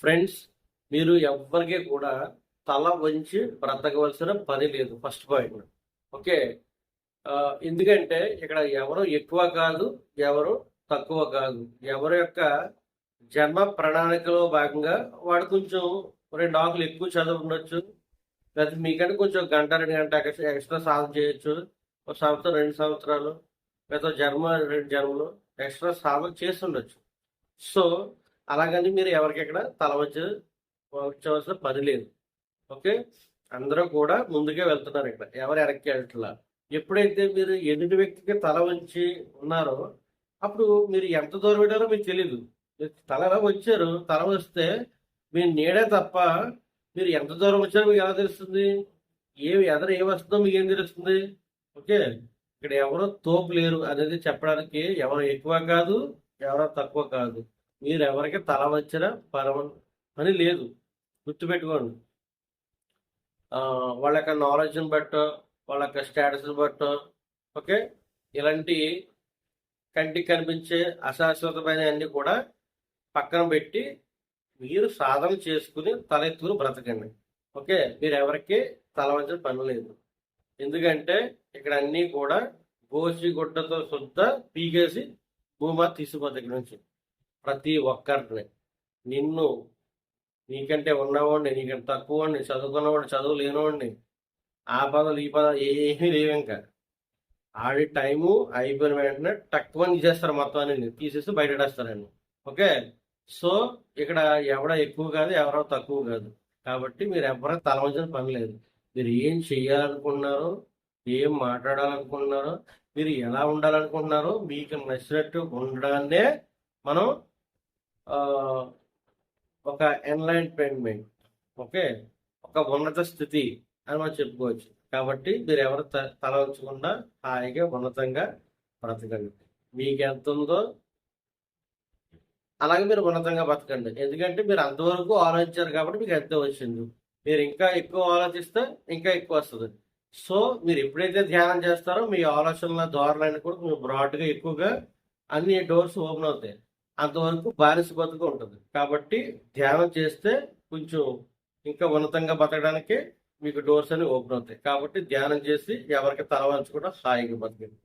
Friends, మీరు ఎవ్వరికి కూడా తల వంచి బ్రతకవలసిన పని లేదు. First point. ఓకే. ఎందుకంటే ఇక్కడ ఎవరు ఎక్కువ కాదు, ఎవరు తక్కువ కాదు. ఎవరి యొక్క జన్మ ప్రణాళికలో భాగంగా వాడు కొంచెం 2 ఆకులు ఎక్కువ చదువు ఉండొచ్చు, లేకపోతే మీకంటే కొంచెం గంట 2 గంట ఎక్స్ట్రా సాధన చేయొచ్చు. ఒక సంవత్సరం 2 సంవత్సరాలు, లేదా జన్మ 2 జన్మలు ఎక్స్ట్రా సాధన చేస్తుండొచ్చు. సో అలాగని మీరు ఎవరికెక్కడ తల వచ్చవలసిన పని లేదు. ఓకే. అందరూ కూడా ముందుకే వెళ్తున్నారు. ఇక్కడ ఎవరు వెనక్కి వెళ్ళట్లా. ఎప్పుడైతే మీరు ఎదుటి వ్యక్తికి తల వంచి ఉన్నారో అప్పుడు మీరు ఎంత దూరం వెళ్ళారో మీకు తెలీదు. తల ఎలా వచ్చారు, తల వస్తే మీ నీడే తప్ప మీరు ఎంత దూరం వచ్చారో మీకు ఎలా తెలుస్తుంది? ఏం వస్తుందో మీకు ఏం తెలుస్తుంది? ఓకే. ఇక్కడ ఎవరో తోపు లేరు అనేది చెప్పడానికి ఎవరు ఎక్కువ కాదు, ఎవరో తక్కువ కాదు. మీరు ఎవరికి తల వచ్చిన పని లేదు. గుర్తుపెట్టుకోండి. వాళ్ళ యొక్క నాలెడ్జ్ని బట్టో, వాళ్ళ యొక్క స్టేటస్ని బట్టో, ఓకే, ఇలాంటి కంటికి కనిపించే అశాశ్వతమైన అన్ని కూడా పక్కన పెట్టి మీరు సాధన చేసుకుని తల ఎత్తుకుని బ్రతకండి. ఓకే. మీరు ఎవరికి తల వంచిన పని లేదు. ఎందుకంటే ఇక్కడ అన్నీ కూడా గోసి గుడ్డతో శుద్ధ పీకేసి భూమా తీసిపోతుంది. ఇక్కడ నుంచి ప్రతి ఒక్కరిని, నిన్ను, నీకంటే ఉన్నవాడిని, నీకంటే తక్కువవాడిని, చదువుకున్నవాడిని, చదువు లేనివాడిని, ఆ పదాలు ఈ పదాలు ఏమీ లేవు. ఇంకా ఆడి టైము అయిపోయిన వెంటనే తక్కువ తీసేస్తారు, మొత్తం అన్ని తీసేసి బయటేస్తారండి. ఓకే. సో ఇక్కడ ఎవడ ఎక్కువ కాదు, ఎవరో తక్కువ కాదు. కాబట్టి మీరు ఎవరో తల వంచిన పని లేదు. మీరు ఏం చెయ్యాలనుకుంటున్నారో, ఏం మాట్లాడాలనుకుంటున్నారో, మీరు ఎలా ఉండాలనుకుంటున్నారో మీకు నచ్చినట్టు ఉండడాన్నే మనం ఒక ఎన్లైట్మెంట్, ఓకే, ఒక ఉన్నత స్థితి అని మనం చెప్పుకోవచ్చు. కాబట్టి మీరు ఎవరు తల ఉంచకుండా హాయిగా ఉన్నతంగా బ్రతకండి. మీకు ఎంత ఉందో అలాగే మీరు ఉన్నతంగా బతకండి. ఎందుకంటే మీరు అంతవరకు ఆలోచించారు కాబట్టి మీకు ఎంత వచ్చింది. మీరు ఇంకా ఎక్కువ ఆలోచిస్తే ఇంకా ఎక్కువ వస్తుంది. సో మీరు ఎప్పుడైతే ధ్యానం చేస్తారో మీ ఆలోచనల ధోరణి కూడా మీరు బ్రాడ్గా ఎక్కువగా అన్ని డోర్స్ ఓపెన్ అవుతాయి. అంతవరకు బానిస బతుకు ఉంటుంది. కాబట్టి ధ్యానం చేస్తే కొంచెం ఇంకా ఉన్నతంగా బతకడానికి మీకు డోర్స్ అని ఓపెన్ అవుతాయి. కాబట్టి ధ్యానం చేసి ఎవరికి తల వంచకుండా హాయిగా బతకండి.